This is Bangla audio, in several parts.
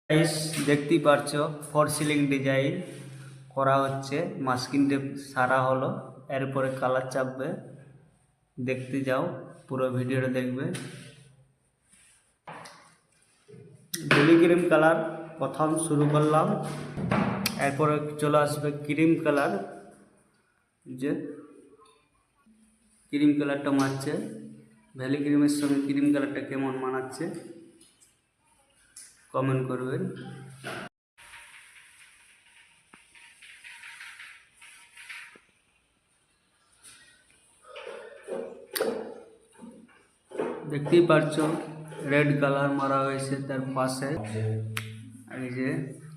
গাইস দেখতেই পারছো ফর সিলিং ডিজাইন করা হচ্ছে, মাস্কিং টেপ সারা হলো, এরপরে কালার চাপবে। দেখতে যাও, পুরো ভিডিওটা দেখবে। বেলি ক্রিম কালার প্রথম শুরু করলাম, এরপরে চলে আসবে ক্রিম কালার। যে ক্রিম কালারটা মারছে, ভ্যালি ক্রিমের সঙ্গে ক্রিম কালারটা কেমন মানাচ্ছে কমেন্ট করবেন। দেখতেই পারছো রেড কালার মারা হয়েছে, তার পাশে এই যে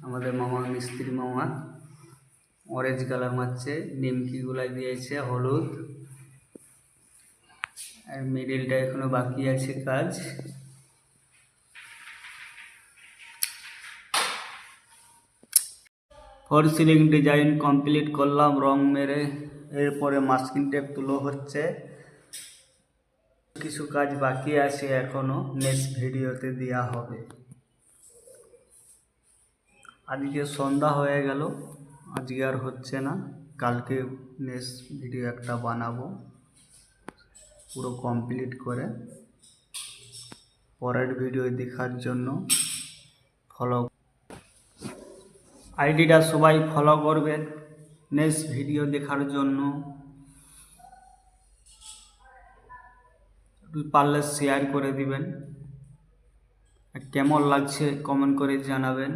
আমাদের মামা মিস্ত্রি মামা অরেঞ্জ কালার মারছে, নিমকি গুলা দিয়েছে হলুদ, আর মিডিলটা এখনো বাকি আছে কাজ। ফর সিলিং ডিজাইন কমপ্লিট করলাম রং মেরে, এরপরে মাস্কিং টেপ তুলো হচ্ছে, কিছু কাজ বাকি আছে এখনো, নেক্সট ভিডিওতে দেওয়া হবে। আজকে সন্ধ্যা হয়ে গেল, আজকে আর হচ্ছে না, কালকে নেক্সট ভিডিও একটা বানাবো পুরো কমপ্লিট করে। পরের ভিডিও দেখার জন্য ফলো, আইডিটা সবাই ফলো করবেন নেক্সট ভিডিও দেখার জন্য। পারলে শেয়ার করে দিবেন, কেমন লাগছে কমেন্ট করে জানাবেন।